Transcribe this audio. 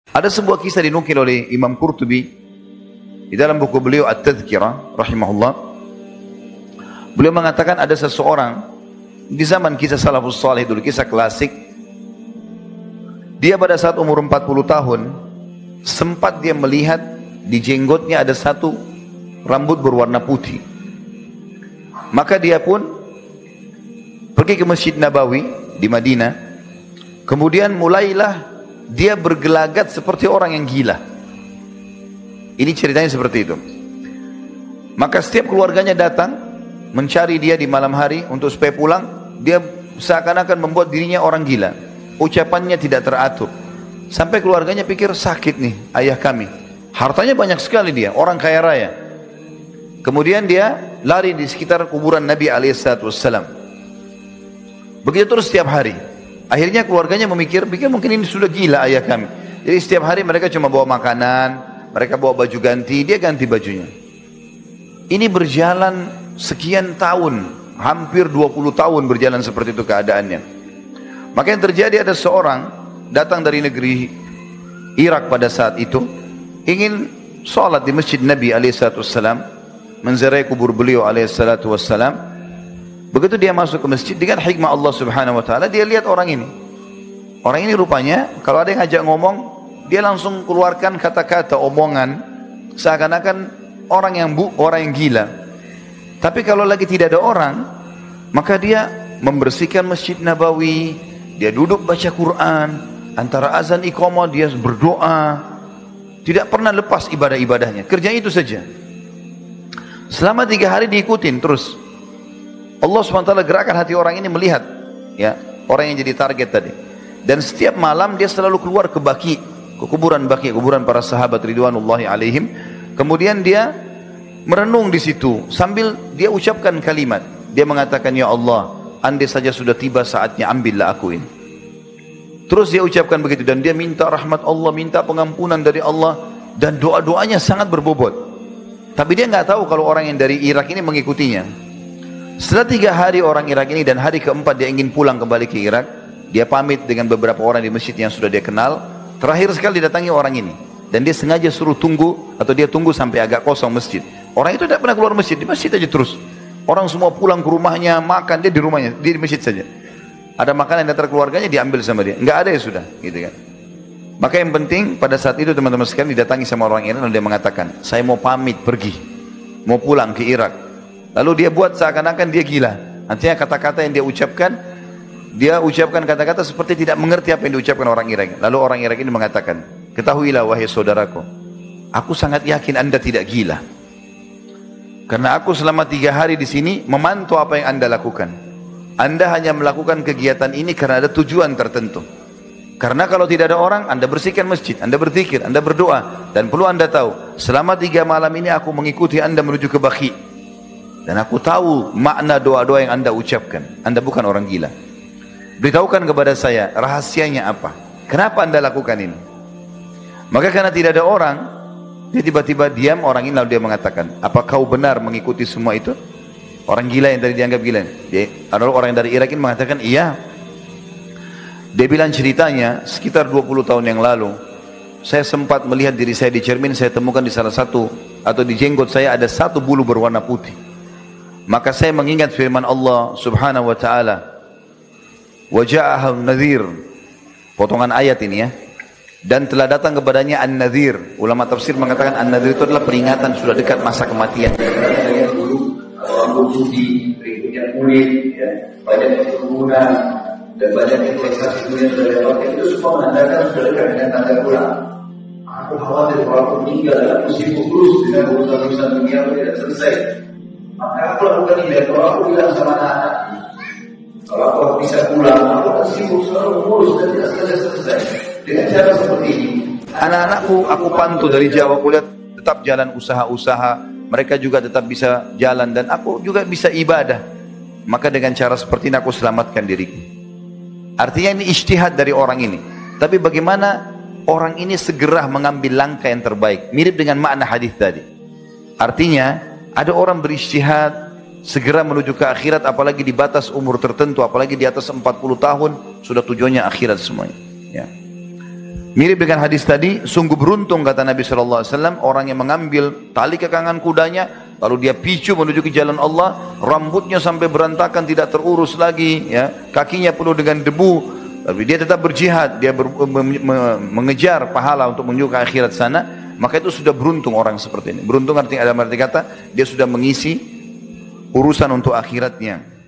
Ada sebuah kisah dinukil oleh Imam Qurtubi di dalam buku beliau At-Tadhkirah rahimahullah. Beliau mengatakan ada seseorang di zaman kisah salafus salih dulu, kisah klasik. Dia pada saat umur 40 tahun sempat dia melihat di jenggotnya ada satu rambut berwarna putih. Maka dia pun pergi ke Masjid Nabawi di Madinah. Kemudian mulailah dia bergelagat seperti orang yang gila. Ini ceritanya seperti itu. Maka setiap keluarganya datang mencari dia di malam hari untuk supaya pulang. Dia seakan-akan membuat dirinya orang gila. Ucapannya tidak teratur. Sampai keluarganya pikir sakit nih ayah kami. Hartanya banyak sekali dia, orang kaya raya. Kemudian dia lari di sekitar kuburan Nabi SAW. Begitu terus setiap hari. Akhirnya keluarganya memikir mungkin ini sudah gila ayah kami. Jadi setiap hari mereka cuma bawa makanan, mereka bawa baju ganti, dia ganti bajunya. Ini berjalan sekian tahun, hampir 20 tahun berjalan seperti itu keadaannya. Maka yang terjadi ada seorang datang dari negeri Irak pada saat itu, ingin sholat di masjid Nabi SAW, menziarahi kubur beliau SAW. Begitu dia masuk ke masjid, dengan hikmah Allah Subhanahu Wa Taala dia lihat orang ini. Orang ini rupanya kalau ada yang ngajak ngomong, dia langsung keluarkan kata-kata omongan seakan-akan orang yang gila. Tapi kalau lagi tidak ada orang, maka dia membersihkan Masjid Nabawi, dia duduk baca Quran, antara azan iqamah dia berdoa, tidak pernah lepas ibadah-ibadahnya. Kerjanya itu saja. Selama 3 hari diikutin terus. Allah SWT gerakan hati orang ini melihat, ya, orang yang jadi target tadi. Dan setiap malam dia selalu keluar ke Baqi, ke kuburan Baqi, kuburan para sahabat ridwanullahi alaihim. Kemudian dia merenung di situ sambil dia ucapkan kalimat. Dia mengatakan, ya Allah, andai saja sudah tiba saatnya, ambillah aku ini. Terus dia ucapkan begitu dan dia minta rahmat Allah, minta pengampunan dari Allah, dan doa-doanya sangat berbobot. Tapi dia nggak tahu kalau orang yang dari Irak ini mengikutinya. Setelah 3 hari orang Irak ini dan hari keempat dia ingin pulang kembali ke Irak, dia pamit dengan beberapa orang di masjid yang sudah dia kenal. Terakhir sekali didatangi orang ini dan dia sengaja suruh tunggu, atau dia tunggu sampai agak kosong masjid. Orang itu tidak pernah keluar masjid, di masjid aja terus. Orang semua pulang ke rumahnya, makan, dia di rumahnya, dia di masjid saja. Ada makanan yang datang keluarganya diambil sama dia, nggak ada ya sudah, gitu kan. Maka yang penting pada saat itu teman-teman sekalian didatangi sama orang Irak, lalu dia mengatakan, saya mau pamit pergi, mau pulang ke Irak. Lalu dia buat seakan-akan dia gila. Artinya kata-kata yang dia ucapkan kata-kata seperti tidak mengerti apa yang diucapkan orang Irak. Lalu orang Irak ini mengatakan, ketahuilah wahai saudaraku, aku sangat yakin anda tidak gila. Karena aku selama 3 hari di sini memantau apa yang anda lakukan. Anda hanya melakukan kegiatan ini karena ada tujuan tertentu. Karena kalau tidak ada orang, anda bersihkan masjid, anda berzikir, anda berdoa. Dan perlu anda tahu, selama 3 malam ini aku mengikuti anda menuju ke Baqi. Dan aku tahu makna doa-doa yang anda ucapkan. Anda bukan orang gila. Beritahukan kepada saya rahasianya apa. Kenapa anda lakukan ini? Maka karena tidak ada orang, dia tiba-tiba diam. Orang ini lalu dia mengatakan, apa kau benar mengikuti semua itu? Orang gila yang tadi dianggap gila. Lalu orang dari Irak ini mengatakan, iya. Dia bilang ceritanya sekitar 20 tahun yang lalu, saya sempat melihat diri saya di cermin. Saya temukan di salah satu, atau di jenggot saya ada satu bulu berwarna putih. Maka saya mengingat firman Allah Subhanahu wa taala, wa ja'ahun nadhir, potongan ayat ini ya, dan telah datang kepadanya an-nadhir. Ulama tafsir mengatakan an-nadhir itu adalah peringatan sudah dekat masa kematian. Rambut putih, berikutnya kulit, ya, banyak keturunan dan banyak investasi dunia sudah dipakai, itu semua menandakan sudah dekat dengan tanda pulang. Aku khawatir kalau aku meninggal dan aku sibuk terus dengan urusan-urusan dunia aku tidak selesai. Maka aku lakukan ini. Kalau aku bilang sama anak-anak, kalau aku bisa pulang, aku akan sibuk selalu mengurus dan tidak selesai. Dengan cara seperti ini, anak-anakku aku pantau dari Jawa, aku lihat tetap jalan usaha-usaha, mereka juga tetap bisa jalan, dan aku juga bisa ibadah. Maka dengan cara seperti ini aku selamatkan diriku. Artinya ini ijtihad dari orang ini. Tapi bagaimana orang ini segera mengambil langkah yang terbaik, mirip dengan makna hadis tadi. Artinya ada orang berijtihad segera menuju ke akhirat, apalagi di batas umur tertentu, apalagi di atas 40 tahun sudah tujuannya akhirat semuanya, ya. Mirip dengan hadis tadi, sungguh beruntung kata Nabi SAW, orang yang mengambil tali kekangan kudanya, lalu dia picu menuju ke jalan Allah, rambutnya sampai berantakan tidak terurus lagi, ya, kakinya penuh dengan debu, tapi dia tetap berjihad, dia mengejar pahala untuk menuju ke akhirat sana, maka itu sudah beruntung orang seperti ini. Beruntung artinya, ada arti kata, dia sudah mengisi urusan untuk akhiratnya.